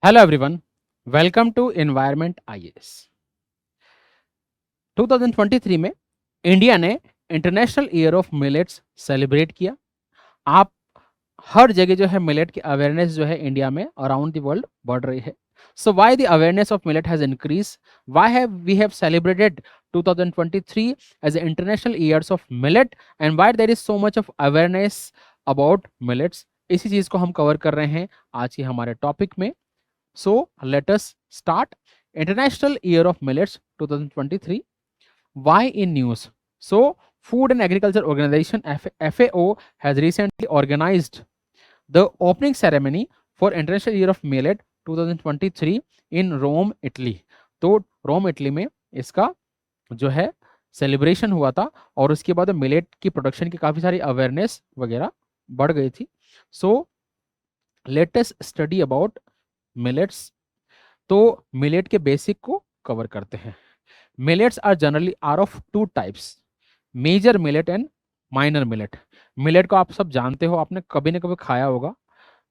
Hello everyone, welcome to environment IAS. 2023 में India ने international year of millets celebrate किया। आप हर जगह जो है मिलेट की अवेयरनेस जो है इंडिया में अराउंड द वर्ल्ड बढ़ रही है। So why the awareness of millet has increase, why have we have celebrated 2023 as international years of millet and why there is so much of awareness about millets, इसी चीज को हम cover कर रहे हैं आज के हमारे टॉपिक में। So let us start. International Year of Millets 2023. Why in news? So Food and Agriculture Organization FAO has recently organized the opening ceremony for International Year of Millet 2023 in Rome, Italy. तो Rome Italy में इसका जो है celebration हुआ था और उसके बाद मिलेट की प्रोडक्शन की काफ़ी सारी अवेयरनेस वगैरह बढ़ गई थी। So let us study about millets. तो मिलेट के बेसिक को कवर करते हैं। Millets are generally are of two types, major millet and minor millet. Millet को आप सब जानते हो, आपने कभी ना कभी खाया होगा।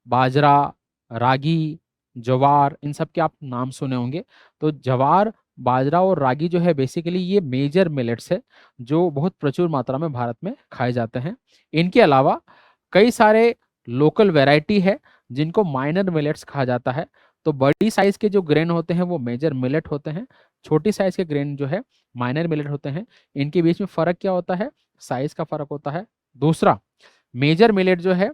बाजरा, रागी, ज्वार, इन सब के आप नाम सुने होंगे। तो ज्वार, बाजरा और रागी जो है बेसिकली ये मेजर मिलेट्स है जो बहुत प्रचुर मात्रा में भारत में खाए जाते हैं। इनके अलावा कई सारे लोकल वैरायटी है जिनको माइनर मिलेट्स कहा जाता है। तो बड़ी साइज के जो ग्रेन होते हैं वो मेजर मिलेट होते हैं, छोटी साइज के ग्रेन जो है माइनर मिलेट होते हैं। इनके बीच में फर्क क्या होता है? साइज का फर्क होता है। दूसरा, मेजर मिलेट जो है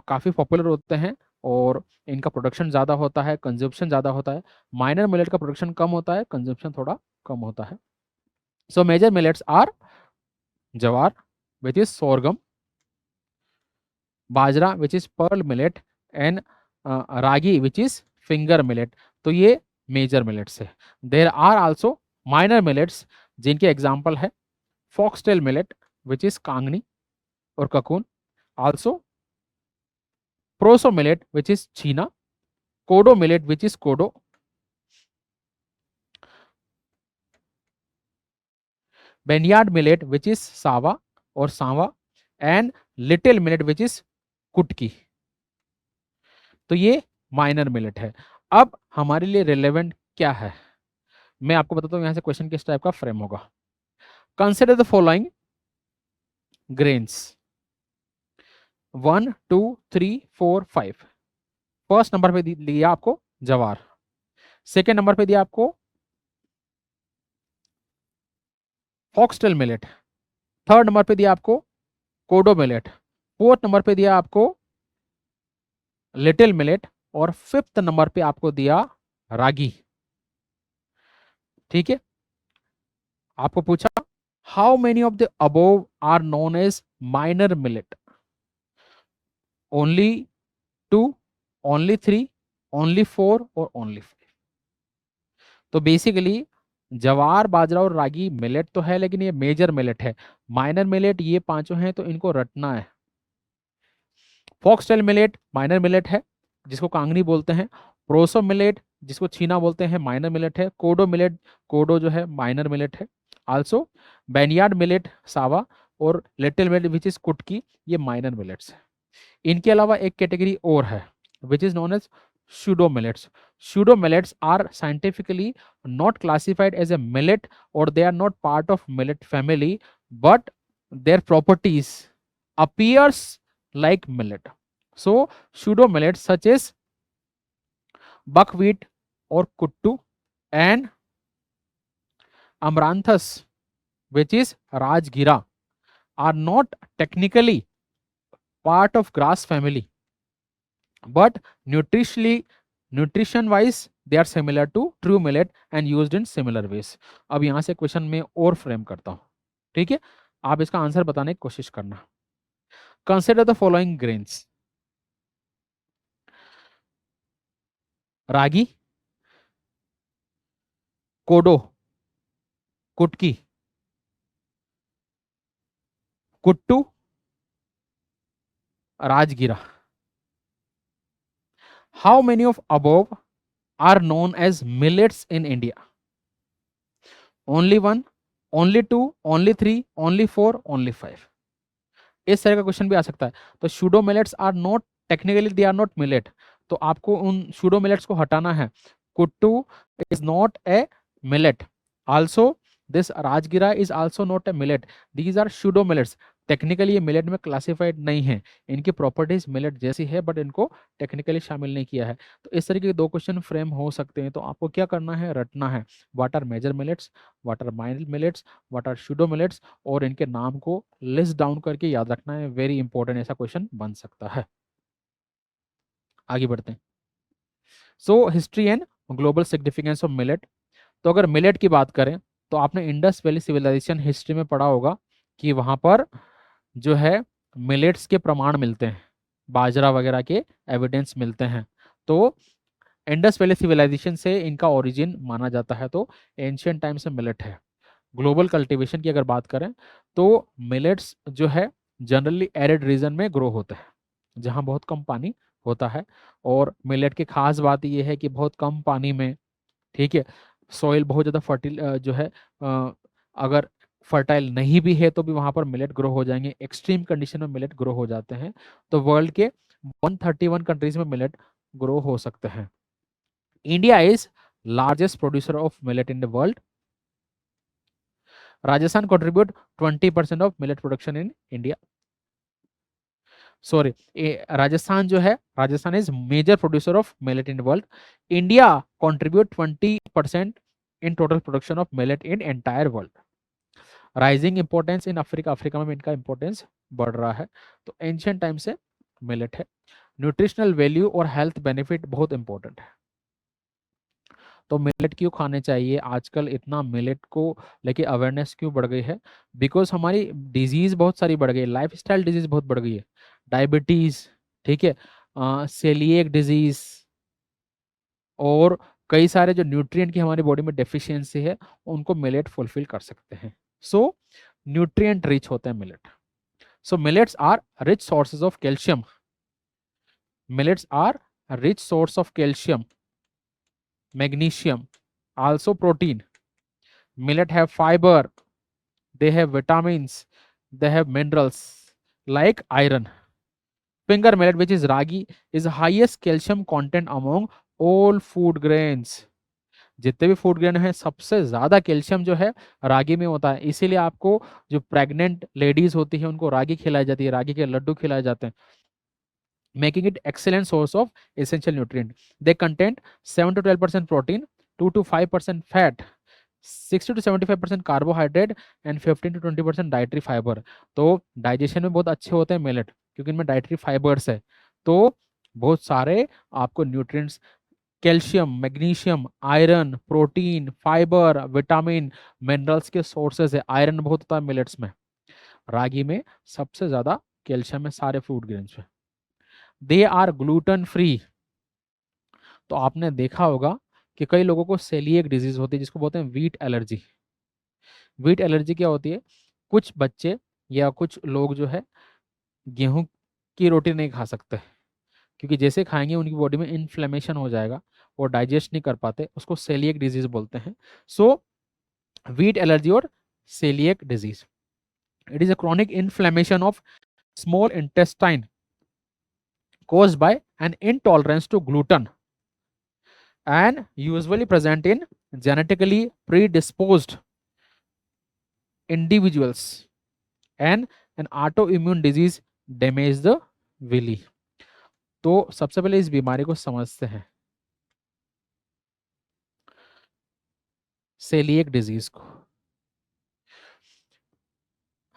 काफ़ी पॉपुलर होते हैं और इनका प्रोडक्शन ज़्यादा होता है, कंजप्शन ज़्यादा होता है। माइनर मिलेट का प्रोडक्शन कम होता है, कंजप्शन थोड़ा कम होता है। So major millets are jowar which is sorghum, bajra which is pearl millet and ragi which is finger millet. तो ये मेजर मिलेट्स है। There are also minor millets जिनके एग्जाम्पल है foxtail millet which is kangni और ककून, also proso millet which is cheena, kodo millet which is kodo, barnyard millet which is sawa और sanwa and little millet which is kutki. तो ये माइनर मिलेट है। अब हमारे लिए रिलेवेंट क्या है मैं आपको बताता हूँ। यहाँ से क्वेश्चन किस टाइप का फ्रेम होगा। Consider the following grains 1 2 3 4 5। First number पे दिया आपको जवार, सेकेंड नंबर पे दिया आपको फॉक्सटेल मिलेट, थर्ड नंबर पे दिया आपको कोडो मिलेट, फोर्थ नंबर पे दिया आपको लिटिल मिलेट और फिफ्थ नंबर पे आपको दिया रागी। ठीक है, आपको पूछा how many of the above are known as minor millet? Only 2, only 3, only 4 और ओनली 5। तो बेसिकली जवार, बाजरा और रागी मिलेट तो है लेकिन ये मेजर मिलेट है। माइनर मिलेट ये पांचों हैं तो इनको रटना है। फॉक्सटेल मिलेट माइनर मिलेट है जिसको कांगनी बोलते हैं। प्रोसो मिलेट जिसको छीना बोलते हैं माइनर मिलेट है। कोडो मिलेट, कोडो जो है माइनर मिलेट है। आल्सो बैनियार्ड मिलेट सावा और लिटिल मिलेट विच इज कुटकी, ये माइनर मिलेट्स है। इनके अलावा एक कैटेगरी और है which is known as pseudo millets. Pseudo millets are scientifically not classified as a millet or they are not part of millet family, but their properties appears like millet. So pseudo millets such as buckwheat or kuttu and amaranthus which is rajgira are not technically part of grass family, but nutrition wise they are similar to true millet and used in similar ways. अब यहां से question में और frame करता हूं, ठीक है? आप इसका आंसर बताने की कोशिश करना। Consider the following grains: ragi, kodo, kutki, kuttu, rajgira. How many of above are known as millets in India? Only 1, only 2, only 3, only 4, only 5। इस तरह का क्वेश्चन भी आ सकता है। तो pseudo millets are not technically they are not millet, तो आपको उन सूडो मिलेट्स को हटाना है. Kuttu is not a millet. Also this rajgira is also not a millet. These are pseudo millets. Technically ये मिलेट में क्लासिफाइड नहीं है. इनकी प्रॉपर्टीज मिलेट जैसी है बट इनको टेक्निकली शामिल नहीं किया है. तो इस तरीके के 2 क्वेश्चन फ्रेम हो सकते हैं. तो आपको क्या करना है, रटना है. What are major millets, what are minor millets, what are pseudo millets, और इनके नाम को लिस्ट डाउन करके याद रखना है. वेरी इंपॉर्टेंट ऐसा क्वेश्चन बन सकता है. आगे बढ़ते हैं. So history and global significance of millet. तो अगर मिलेट की बात करें तो आपने इंडस वैली सिविलाइजेशन हिस्ट्री में पढ़ा होगा कि वहां पर जो है मिलेट्स के प्रमाण मिलते हैं, बाजरा वगैरह के एविडेंस मिलते हैं. तो इंडस वैली सिविलाइजेशन से इनका ओरिजिन माना जाता है. तो एंशियंट टाइम से मिलेट है. ग्लोबल कल्टीवेशन की अगर बात करें तो मिलेट्स जो है जनरली एरिड रीजन में ग्रो होते हैं, जहां बहुत कम पानी होता है. और मिलेट की खास बात यह है कि बहुत कम पानी में, ठीक है, सॉइल बहुत ज़्यादा फर्टिल जो है अगर फर्टाइल नहीं भी है तो भी वहां पर मिलेट ग्रो हो जाएंगे. एक्सट्रीम कंडीशन में मिलेट ग्रो हो जाते हैं. तो वर्ल्ड के 131 कंट्रीज में मिलेट ग्रो हो सकते हैं. India is largest producer of millet in the world. Rajasthan contribute 20% of millet production in India. Sorry, Rajasthan जो है, Rajasthan is major producer of millet in world. India contribute 20% in total production of millet in entire world. Rising importance in Africa, Africa में इनका importance बढ़ रहा है. तो ancient time से millet है. न्यूट्रिशनल वैल्यू और हेल्थ बेनिफिट बहुत इंपॉर्टेंट है. तो मिलेट क्यों खाने चाहिए, आजकल इतना मिलेट को लेके अवेयरनेस क्यों बढ़ गई है? बिकॉज हमारी डिजीज बहुत सारी बढ़ गई है, लाइफ स्टाइल डिजीज बहुत बढ़ गई है. डायबिटीज, ठीक है, सेलिएक डिजीज, और कई सारे जो न्यूट्रिएंट की हमारी बॉडी में डेफिशिएंसी है उनको मिलेट फुलफिल कर सकते हैं. सो न्यूट्रिएंट रिच होते हैं millet. So millets are rich sources of calcium. Millets are rich source of calcium, magnesium, also protein. Millet have fiber, they have vitamins, they have minerals like iron. Finger millet, which is ragi, is highest calcium content among all food grains. जितने भी food grain है सबसे ज्यादा calcium जो है रागी में होता है. इसीलिए आपको जो प्रेग्नेंट लेडीज होती है उनको रागी खिलाई जाती है, रागी के लड्डू खिलाए जाते हैं, making it excellent source of essential nutrient. They contain 7 to 12% protein, 2 to 5% fat, 60 to 75% carbohydrate and 15 to 20% dietary fibre. तो डाइजेशन में बहुत अच्छे होते हैं मिलेट क्योंकि इनमें डाइटरी फाइबर्स है. तो बहुत सारे आपको nutrients, calcium, magnesium, iron, protein, fibre, vitamin, minerals के सोर्सेज है. आयरन बहुत होता है मिलेट्स में. रागी में सबसे ज्यादा कैल्शियम है सारे फूड ग्रेन्स में. They are gluten free. तो आपने देखा होगा कि कई लोगों को सेलिएक डिजीज होती है जिसको बोलते हैं व्हीट एलर्जी. व्हीट एलर्जी क्या होती है? कुछ बच्चे या कुछ लोग जो है गेहूं की रोटी नहीं खा सकते क्योंकि जैसे खाएंगे उनकी बॉडी में इन्फ्लेमेशन हो जाएगा, वो डाइजेस्ट नहीं कर पाते, उसको सेलिएक डिजीज बोलते हैं. सो व्हीट एलर्जी और coeliac disease, it is a chronic inflammation of small intestine caused by an intolerance to gluten and usually present in genetically predisposed individuals, and an autoimmune disease damage the villi. तो सबसे पहले इस बीमारी को समझते हैं, coeliac disease को.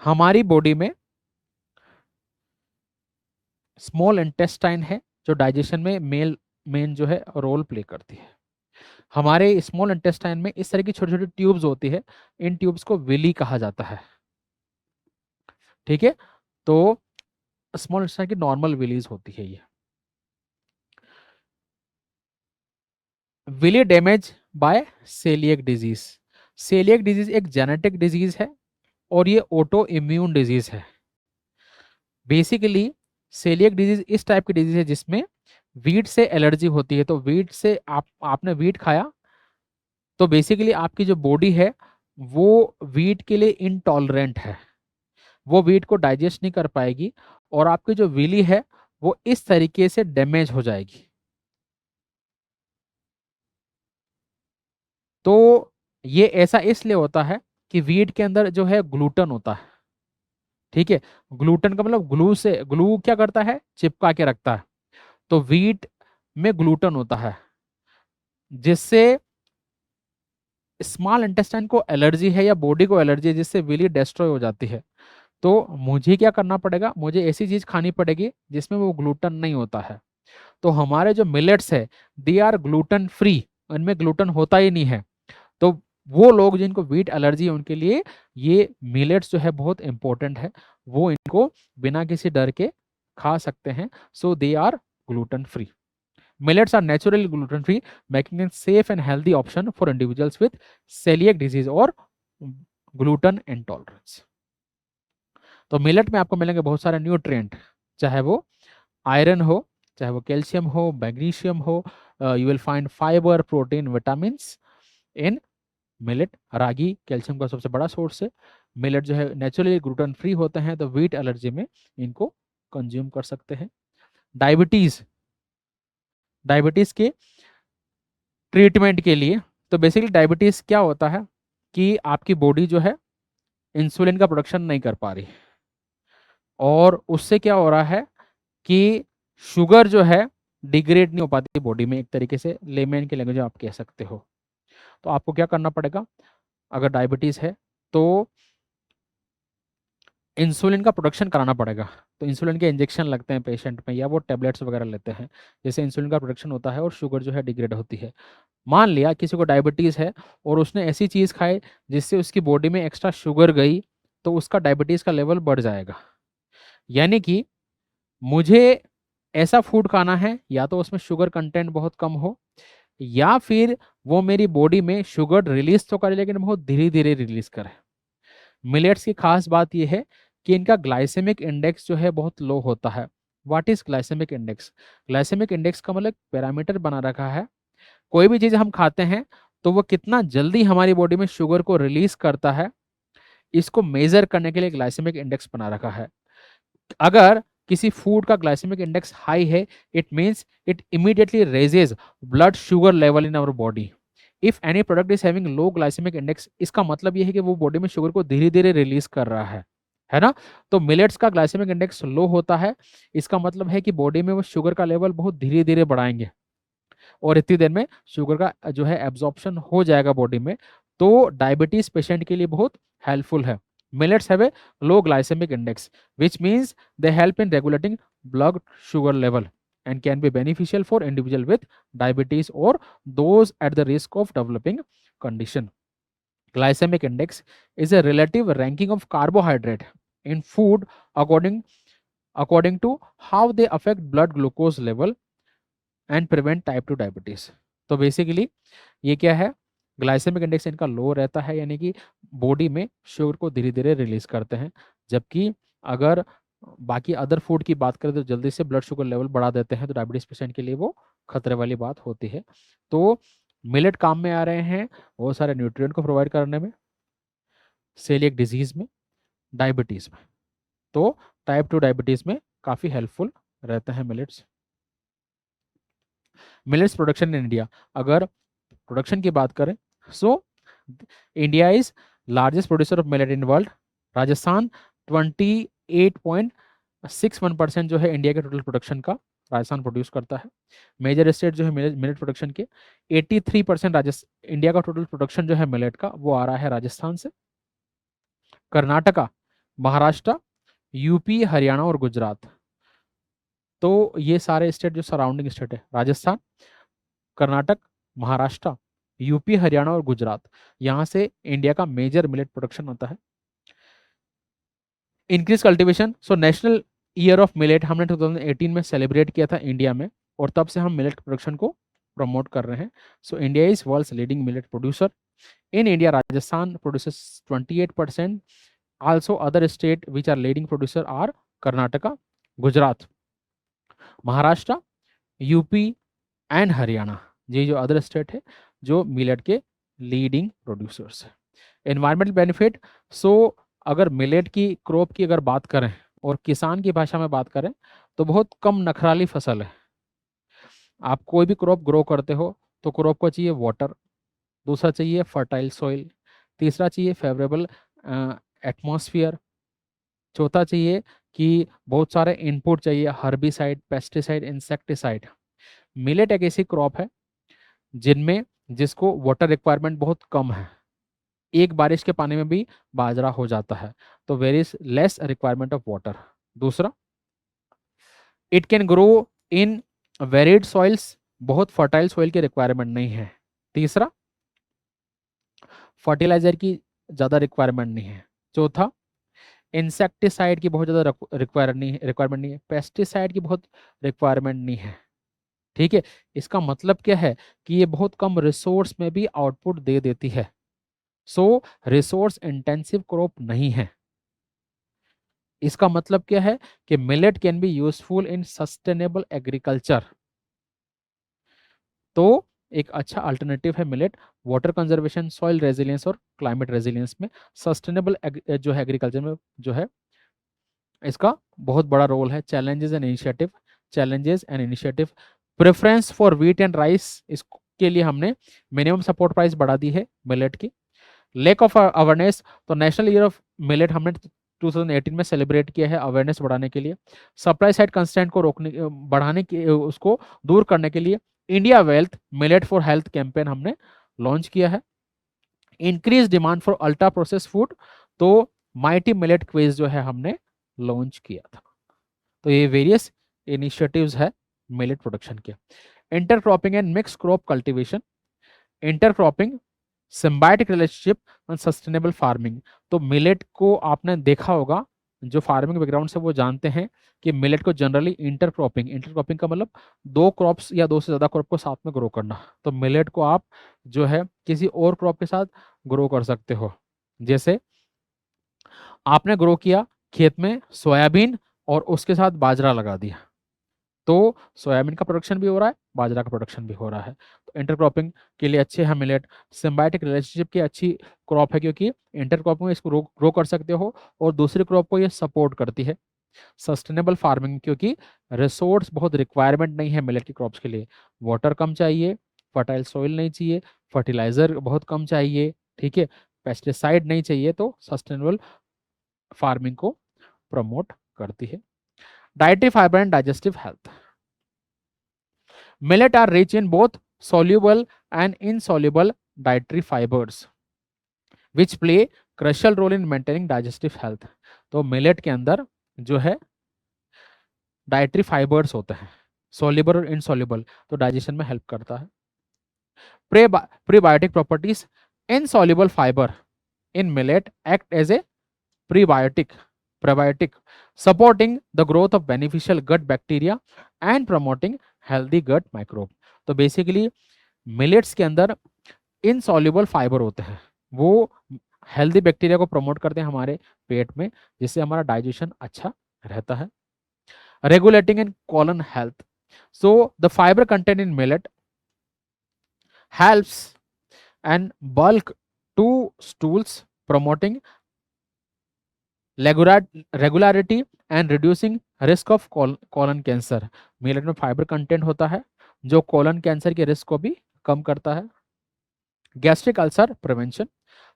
हमारी बॉडी में स्मॉल इंटेस्टाइन है जो डाइजेशन में मेन जो है रोल प्ले करती है. हमारे स्मॉल इंटेस्टाइन में इस तरह की छोटी छोटी ट्यूब्स होती है, इन ट्यूब्स को विली कहा जाता है. ठीक है, तो स्मॉल इंटेस्टाइन की नॉर्मल विलीज होती है ये. Villi damage by celiac disease. Celiac disease एक जेनेटिक डिजीज है और ये ऑटो इम्यून डिजीज है. बेसिकली सेलिएक डिजीज इस टाइप की डिजीज है जिसमें वीट से एलर्जी होती है. तो वीट से आपने वीट खाया तो बेसिकली आपकी जो बॉडी है वो वीट के लिए इनटॉलरेंट है, वो वीट को डाइजेस्ट नहीं कर पाएगी और आपकी जो विली है वो इस तरीके से डैमेज हो जाएगी. तो ये ऐसा इसलिए होता है कि वीट के अंदर जो है ग्लूटन होता है, ठीक है। ग्लूटन का मतलब ग्लू क्या करता है, चिपका के रखता है। तो वीट में ग्लूटन होता है जिससे स्मॉल इंटेस्टाइन को एलर्जी है या बॉडी को एलर्जी है, जिससे विली डिस्ट्रॉय हो जाती है। तो मुझे क्या करना पड़ेगा, मुझे ऐसी चीज खानी पड़ेगी जिसमें वो ग्लूटन नहीं होता है। तो हमारे जो मिलेट्स है दे आर ग्लूटन फ्री, उनमें ग्लूटन होता ही नहीं है। तो वो लोग जिनको व्हीट एलर्जी है उनके लिए ये मिलेट्स जो है बहुत इंपॉर्टेंट है, वो इनको बिना किसी डर के खा सकते हैं। So they are gluten free. Millets are naturally gluten free, making it safe and healthy option for individuals with celiac disease or gluten intolerance. तो मिलेट में आपको मिलेंगे बहुत सारे न्यूट्रिएंट, चाहे वो आयरन हो, चाहे वो कैल्शियम हो, मैग्नीशियम हो, you will find fibre, protein, vitamin in millet. Ragi calcium का सबसे बड़ा सोर्स है। मिलेट जो है नेचुरली ग्लूटेन फ्री होते हैं, तो व्हीट एलर्जी में इनको कंज्यूम कर सकते हैं। डायबिटीज, डायबिटीज के ट्रीटमेंट के लिए, तो बेसिकली डायबिटीज क्या होता है कि आपकी बॉडी जो है इंसुलिन का प्रोडक्शन नहीं कर पा रही, और उससे क्या हो रहा है कि शुगर जो है डिग्रेड नहीं हो पाती बॉडी में, एक तरीके से लेमैन की लैंग्वेज आप कह सकते हो। तो आपको क्या करना पड़ेगा, अगर डायबिटीज है तो इंसुलिन का प्रोडक्शन कराना पड़ेगा। तो इंसुलिन के इंजेक्शन लगते हैं पेशेंट में, या वो टेबलेट्स वगैरह लेते हैं, जैसे इंसुलिन का प्रोडक्शन होता है और शुगर जो है डिग्रेड होती है। मान लिया किसी को डायबिटीज़ है और उसने ऐसी चीज़ खाई जिससे उसकी बॉडी में एक्स्ट्रा शुगर गई, तो उसका डायबिटीज़ का लेवल बढ़ जाएगा। यानी कि मुझे ऐसा फूड खाना है या तो उसमें शुगर कंटेंट बहुत कम हो, या फिर वो मेरी बॉडी में शुगर रिलीज तो करे लेकिन बहुत धीरे धीरे रिलीज करे। मिलेट्स की खास बात यह है कि इनका ग्लाइसेमिक इंडेक्स जो है बहुत लो होता है। What is glycemic index? Glycemic index का मतलब पैरामीटर बना रखा है, कोई भी चीज हम खाते हैं तो वो कितना जल्दी हमारी बॉडी में शुगर को रिलीज करता है, इसको मेजर करने के लिए ग्लाइसेमिक इंडेक्स बना रखा है। अगर किसी फूड का ग्लाइसेमिक इंडेक्स हाई है, it means it immediately raises blood sugar level in our body. If any product is having low glycemic index, इसका मतलब यह है कि वो बॉडी में शुगर को धीरे धीरे रिलीज कर रहा है ना। तो मिलेट्स का ग्लाइसेमिक इंडेक्स लो होता है, इसका मतलब है कि बॉडी में वो शुगर का लेवल बहुत धीरे धीरे बढ़ाएंगे और इतनी देर में शुगर का जो है एब्जॉर्प्शन हो जाएगा बॉडी में। तो डायबिटीज पेशेंट के लिए बहुत हेल्पफुल है। Millets have a low glycemic index which means they help in regulating blood sugar level and can be beneficial for individual with diabetes or those at the risk of developing condition. Glycemic index is a relative ranking of carbohydrate in food according to how they affect blood glucose level and prevent type 2 diabetes. तो basically ये क्या है, glycaemic index इनका लो रहता है, यानी कि body में शुगर को धीरे धीरे रिलीज करते हैं। जबकि अगर बाकी अदर फूड की बात करें तो जल्दी से ब्लड शुगर लेवल बढ़ा देते हैं, तो डायबिटीज पेशेंट के लिए वो खतरे वाली बात होती है। तो मिलेट काम में आ रहे हैं बहुत सारे न्यूट्रिएंट को प्रोवाइड करने में, सेलिएक डिजीज में, डायबिटीज में। तो टाइप 2 डायबिटीज में काफ़ी हेल्पफुल रहते हैं millets. Millets production in India, अगर प्रोडक्शन की बात करें सो India is largest producer of millet in world. Rajasthan 28.61% जो है इंडिया के टोटल प्रोडक्शन का राजस्थान प्रोड्यूस करता है। मेजर स्टेट जो है मिलेट प्रोडक्शन के 83% राजस्थान, इंडिया का टोटल प्रोडक्शन जो है मिलेट का वो आ रहा है राजस्थान से। कर्नाटका, महाराष्ट्र, यूपी, हरियाणा और गुजरात, तो ये सारे स्टेट जो सराउंडिंग स्टेट है, राजस्थान, कर्नाटक, महाराष्ट्र, यूपी, हरियाणा और गुजरात, यहाँ से इंडिया का मेजर मिलेट प्रोडक्शन होता है। Increase cultivation, so national year of millet हमने 2018 में सेलिब्रेट किया था इंडिया में, और तब से हम मिलेट प्रोडक्शन को प्रमोट कर रहे हैं। So India is world's leading millet producer. In India Rajasthan produces 28%, also other state which are leading producer are Karnataka, Gujarat, Maharashtra, UP and Haryana. ये जो अदर स्टेट है जो मिलेट के लीडिंग प्रोड्यूसर्स है। एनवायरमेंटल बेनिफिट, सो अगर मिलेट की क्रॉप की अगर बात करें और किसान की भाषा में बात करें तो बहुत कम नखराली फसल है। आप कोई भी क्रॉप ग्रो करते हो तो क्रॉप को चाहिए वाटर, दूसरा चाहिए फर्टाइल सॉइल, तीसरा चाहिए फेवरेबल एटमॉस्फेयर, चौथा चाहिए कि बहुत सारे इनपुट चाहिए, हर्बिसाइड, पेस्टिसाइड, इंसेक्टिसाइड। मिलेट एक ऐसी क्रॉप है जिनमें जिसको वाटर रिक्वायरमेंट बहुत कम है, एक बारिश के पानी में भी बाजरा हो जाता है, तो very less requirement of water. दूसरा, it can grow in varied soils, बहुत फर्टाइल सॉइल की रिक्वायरमेंट नहीं है। तीसरा, फर्टिलाइजर की ज़्यादा रिक्वायरमेंट नहीं है। चौथा, इंसेक्टिसाइड की बहुत ज़्यादा रिक्वायरमेंट नहीं है, पेस्टिसाइड की बहुत रिक्वायरमेंट नहीं है। ठीक है, इसका मतलब क्या है कि ये बहुत कम रिसोर्स में भी आउटपुट दे देती है, सो रिसोर्स इंटेंसिव क्रॉप नहीं है। इसका मतलब क्या है कि millet can be useful in sustainable agriculture. तो एक अच्छा अल्टरनेटिव है millet water conservation, soil resilience और क्लाइमेट रेजिलियंस में। सस्टेनेबल जो है एग्रीकल्चर में जो है इसका बहुत बड़ा रोल है। Challenges and initiative, preference for wheat and rice, इसके लिए हमने मिनिमम सपोर्ट प्राइस बढ़ा दी है मिलेट की। लैक ऑफ अवेयरनेस, तो नेशनल ईयर ऑफ मिलेट हमने 2018 में सेलिब्रेट किया है अवेयरनेस बढ़ाने के लिए। सप्लाई साइड कंस्ट्रेंट को रोकने बढ़ाने के उसको दूर करने के लिए India wealth millet for health campaign हमने लॉन्च किया है। Increase demand for ultra process food, तो माइटी मिलेट क्विज जो है हमने लॉन्च किया था। तो ये वेरियस इनिशिएटिव्स है मिलेट प्रोडक्शन के। Intercropping and mix crop cultivation, intercropping, symbiotic relationship and sustainable farming. तो मिलेट को आपने देखा होगा, जो फार्मिंग बैकग्राउंड से वो जानते हैं कि मिलेट को जनरली इंटरक्रॉपिंग का मतलब दो क्रॉप्स या दो से ज्यादा क्रॉप को साथ में ग्रो करना। तो मिलेट को आप जो है किसी और क्रॉप के साथ ग्रो कर सकते हो। जैसे आपने ग्रो किया खेत में सोयाबीन और उसके साथ बाजरा लगा दिया, तो सोयाबीन का प्रोडक्शन भी हो रहा है, बाजरा का प्रोडक्शन भी हो रहा है। तो इंटरक्रॉपिंग के लिए अच्छे है मिलेट। सिम्बायोटिक रिलेशनशिप की अच्छी क्रॉप है क्योंकि इंटरक्रॉपिंग में इसको ग्रो कर सकते हो और दूसरी क्रॉप को ये सपोर्ट करती है। सस्टेनेबल फार्मिंग, क्योंकि रिसोर्स बहुत रिक्वायरमेंट नहीं है मिलेट की क्रॉप्स के लिए, वाटर कम चाहिए, फर्टाइल सॉइल नहीं चाहिए, फर्टिलाइजर बहुत कम चाहिए, ठीक है, पेस्टिसाइड नहीं चाहिए, तो सस्टेनेबल फार्मिंग को प्रमोट करती है। Dietary fibre and digestive health, millet are rich in both soluble and insoluble dietary fibers which play crucial role in maintaining digestive health। तो मिलेट के अंदर जो है डाइटरी फाइबर्स होते हैं, सोल्यूबल और इनसोल्यूबल, तो डाइजेशन में हेल्प करता है। Prebiotic properties, insoluble fibre in millet act as a prebiotic probiotic supporting the growth of beneficial gut bacteria and promoting healthy gut microbe। तो बेसिकली मिलेट्स के अंदर इनसॉल्युबल फाइबर होते हैं, वो हेल्दी बैक्टीरिया को प्रमोट करते हैं हमारे पेट में, जिससे हमारा डाइजेशन अच्छा रहता है। Regulating in colon health, so the fibre content in millet helps and bulk to stools, promoting regularity and reducing risk of colon cancer. Millet में फाइबर कंटेंट होता है जो कॉलन कैंसर के रिस्क को भी कम करता है। Gastric ulcer prevention,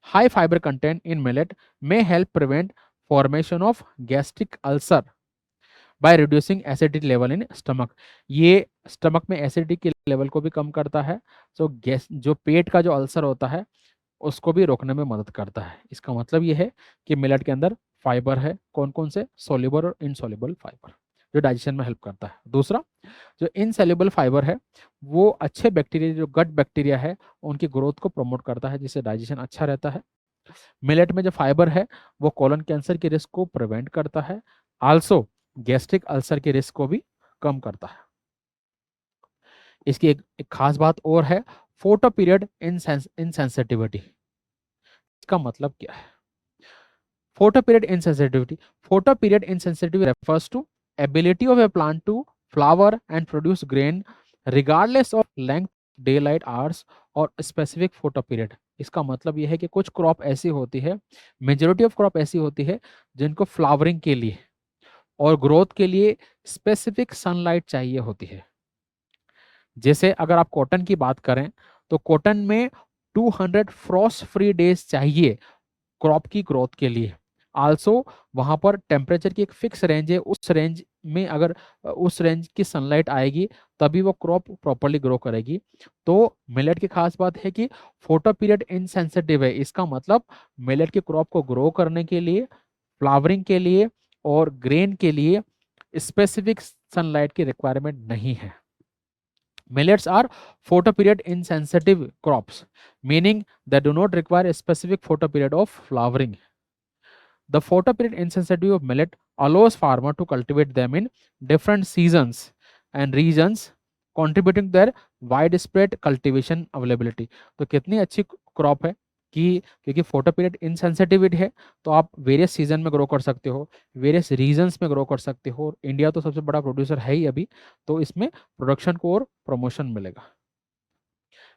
high fibre content in millet may help prevent formation of gastric ulcer by reducing acidity level in stomach। ये स्टमक में एसिडिटी के लेवल को भी कम करता है, तो गैस जो पेट का जो अल्सर होता है उसको भी रोकने में मदद करता है। इसका मतलब ये है कि मिलेट के अंदर फाइबर है, कौन कौन से, सोल्यूबल और इनसोल्यूबल फाइबर, जो डाइजेशन में हेल्प करता है। दूसरा, जो इनसेल्यूबल फाइबर है वो अच्छे बैक्टीरिया, जो गट बैक्टीरिया है उनकी ग्रोथ को प्रमोट करता है, जिससे डाइजेशन अच्छा रहता है। मिलेट में जो फाइबर है वो कोलन कैंसर के रिस्क को प्रिवेंट करता है, आल्सो गैस्ट्रिक अल्सर के रिस्क को भी कम करता है। इसकी एक खास बात और है, फोटो पीरियड इनसेंसिटिविटी। इसका मतलब क्या है? Photo period insensitivity refers to ability of a plant to flower and produce grain regardless of length, daylight hours और specific photo period। इसका मतलब यह है कि कुछ क्रॉप ऐसी होती है, मेजोरिटी ऑफ क्रॉप ऐसी होती है जिनको फ्लावरिंग के लिए और ग्रोथ के लिए स्पेसिफिक सनलाइट चाहिए होती है। जैसे अगर आप कॉटन की बात करें तो कॉटन में 200 फ्रॉस्ट फ्री डेज चाहिए क्रॉप की ग्रोथ के लिए। आल्सो वहां पर टेम्परेचर की एक फिक्स रेंज है, उस रेंज में अगर उस रेंज की सनलाइट आएगी तभी वो क्रॉप प्रॉपरली ग्रो करेगी। तो मिलेट की खास बात है कि फोटो पीरियड इनसेंसिटिव है। इसका मतलब मिलेट की क्रॉप को ग्रो करने के लिए, फ्लावरिंग के लिए और ग्रेन के लिए स्पेसिफिक सनलाइट की रिक्वायरमेंट नहीं है। Millets are photoperiod insensitive crops, meaning they do not require a specific photoperiod of flowering. The photoperiod insensitivity of millet allows farmer to cultivate them in different seasons and regions, contributing to their widespread cultivation availability. तो कितनी अच्छी crop है कि क्योंकि photo period insensitivity है तो आप various season में ग्रो कर सकते हो, वेरियस रीजन्स में ग्रो कर सकते हो। इंडिया तो सबसे बड़ा प्रोड्यूसर है ही अभी, तो इसमें प्रोडक्शन को और प्रमोशन मिलेगा।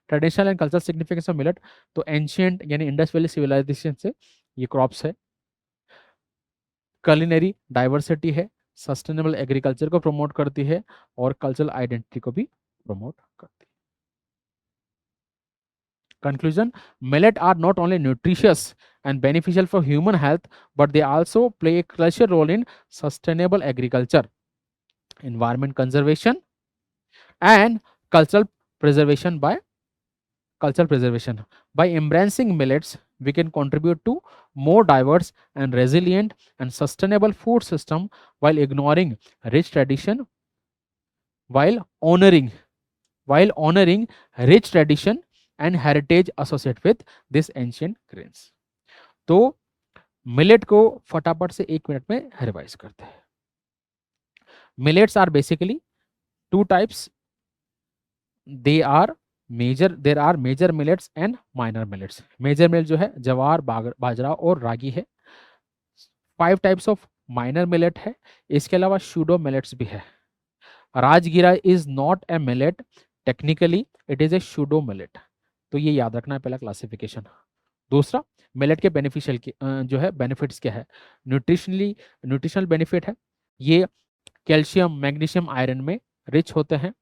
Traditional and cultural significance of millet, तो एंशियंट यानी इंडस वैली सिविलाइजेशन से ये क्रॉप्स है। कलिनरी डाइवर्सिटी है, सस्टेनेबल एग्रीकल्चर को प्रमोट करती है और कल्चरल आइडेंटिटी को भी प्रमोट करती है। Conclusion: millet are not only nutritious and beneficial for human health, but they also play a crucial role in sustainable agriculture, environment conservation, and cultural preservation. By embracing millets, we can contribute to more diverse and resilient and sustainable food system while ignoring rich tradition, while honoring rich tradition and heritage associated with this ancient grains. तो millet को फटाफट से 1 minute में revise करते हैं। Millets are basically two types, there are major millets and minor millets. Major millet जो है जवार, बाजरा और रागी है। 5 टाइप्स ऑफ माइनर मिलेट है। इसके अलावा शूडो मिलेट्स भी है। राजगीरा is not a millet, technically it is a pseudo millet. तो ये याद रखना है पहला क्लासिफिकेशन। दूसरा, मिलेट के बेनिफिशियल जो है बेनिफिट्स क्या है। न्यूट्रिशनल बेनिफिट है, ये कैल्शियम, मैग्नीशियम, आयरन में रिच होते हैं।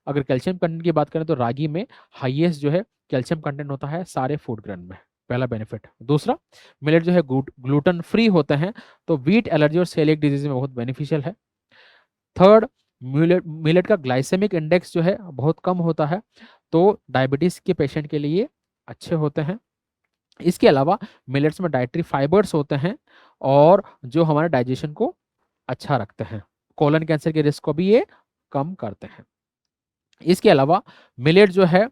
अगर कैल्शियम कंटेंट की बात करें तो रागी में हाईएस्ट जो है कैल्शियम कंटेंट होता है सारे फूड ग्रेन में, पहला बेनिफिट। दूसरा, मिलेट जो है ग्लूटन फ्री होते हैं, तो व्हीट एलर्जी और सेलिक डिजीज में बहुत बेनिफिशियल है। थर्ड, मिलेट का ग्लाइसेमिक इंडेक्स जो है बहुत कम होता है, तो डायबिटीज के पेशेंट के लिए अच्छे होते हैं। इसके अलावा मिलेट्स में डाइटरी फाइबर्स होते हैं और जो हमारे डाइजेशन को अच्छा रखते हैं। कोलन कैंसर के रिस्क को भी ये कम करते हैं। इसके अलावा मिलेट जो है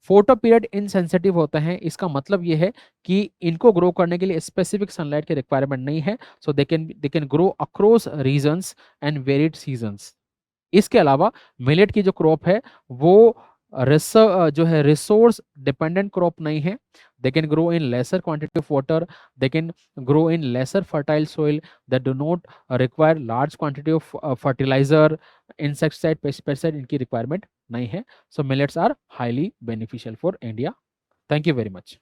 फोटो पीरियड इनसेंसिटिव होते हैं। इसका मतलब ये है कि इनको ग्रो करने के लिए स्पेसिफिक सनलाइट की रिक्वायरमेंट नहीं है, so they can grow across regions and varied seasons. इसके अलावा मिलेट की जो क्रॉप है वो जो है रिसोर्स डिपेंडेंट क्रॉप नहीं है। They can grow in lesser quantity of water, they can grow in lesser fertile soil, that do not require large quantity of fertilizer, insecticide, pesticide, इनकी रिक्वायरमेंट नहीं है। So millets are highly beneficial for India. Thank you very much.